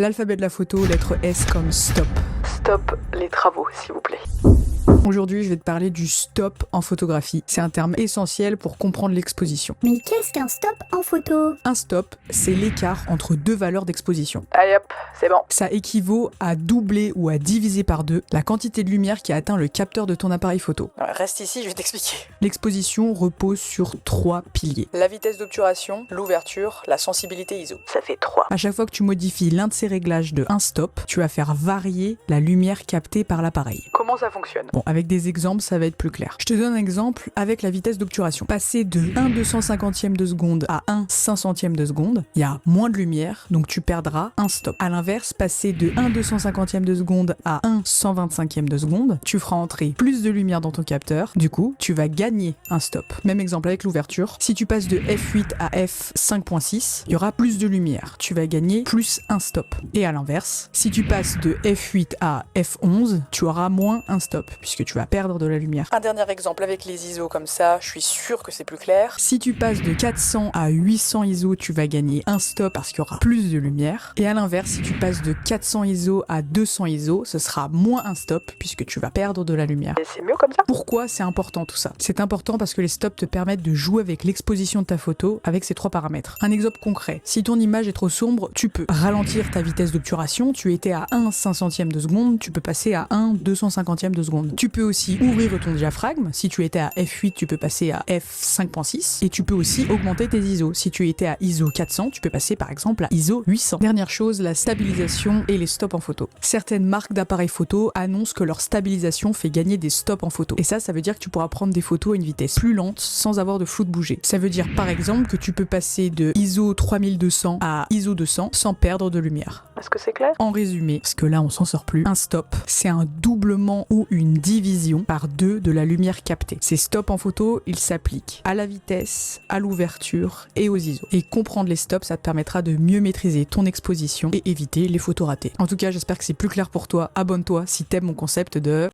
L'alphabet de la photo, lettre S comme stop. Stop les travaux, s'il vous plaît. Aujourd'hui, je vais te parler du stop en photographie. C'est un terme essentiel pour comprendre l'exposition. Mais qu'est-ce qu'un stop en photo? Un stop, c'est l'écart entre deux valeurs d'exposition. Allez hop, c'est bon. Ça équivaut à doubler ou à diviser par deux la quantité de lumière qui atteint le capteur de ton appareil photo. Reste ici, je vais t'expliquer. L'exposition repose sur 3 piliers. La vitesse d'obturation, l'ouverture, la sensibilité ISO. Ça fait 3. À chaque fois que tu modifies l'un de ces réglages de un stop, tu vas faire varier la lumière captée par l'appareil. Comment ça fonctionne? Bon, avec des exemples, ça va être plus clair. Je te donne un exemple avec la vitesse d'obturation. Passer de 1/250e de seconde à 1/500e de seconde, il y a moins de lumière, donc tu perdras un stop. À l'inverse, passer de 1/250e de seconde à 1/125e de seconde, tu feras entrer plus de lumière dans ton capteur, du coup, tu vas gagner un stop. Même exemple avec l'ouverture. Si tu passes de f8 à f5.6, il y aura plus de lumière, tu vas gagner plus un stop. Et à l'inverse, si tu passes de f8 à f11, tu auras moins un stop, puisque tu vas perdre de la lumière. Un dernier exemple avec les ISO comme ça, je suis sûr que c'est plus clair. Si tu passes de 400 à 800 ISO, tu vas gagner un stop parce qu'il y aura plus de lumière. Et à l'inverse, si tu passes de 400 ISO à 200 ISO, ce sera moins un stop puisque tu vas perdre de la lumière. Et c'est mieux comme ça? Pourquoi c'est important tout ça? C'est important parce que les stops te permettent de jouer avec l'exposition de ta photo avec ces 3 paramètres. Un exemple concret, si ton image est trop sombre, tu peux ralentir ta vitesse d'obturation, tu étais à 1/500e de seconde, tu peux passer à 1/250e de seconde. Tu peux aussi ouvrir ton diaphragme, si tu étais à f8, tu peux passer à f5.6, et tu peux aussi augmenter tes ISO. Si tu étais à ISO 400, tu peux passer par exemple à ISO 800. Dernière chose, la stabilisation et les stops en photo. Certaines marques d'appareils photo annoncent que leur stabilisation fait gagner des stops en photo. Et ça veut dire que tu pourras prendre des photos à une vitesse plus lente sans avoir de flou de bouger. Ça veut dire par exemple que tu peux passer de ISO 3200 à ISO 200 sans perdre de lumière. Est-ce que c'est clair? En résumé, parce que là on s'en sort plus, un stop, c'est un doublement ou une division par 2 de la lumière captée. Ces stops en photo, ils s'appliquent à la vitesse, à l'ouverture et aux ISO. Et comprendre les stops, ça te permettra de mieux maîtriser ton exposition et éviter les photos ratées. En tout cas, j'espère que c'est plus clair pour toi. Abonne-toi si t'aimes mon concept de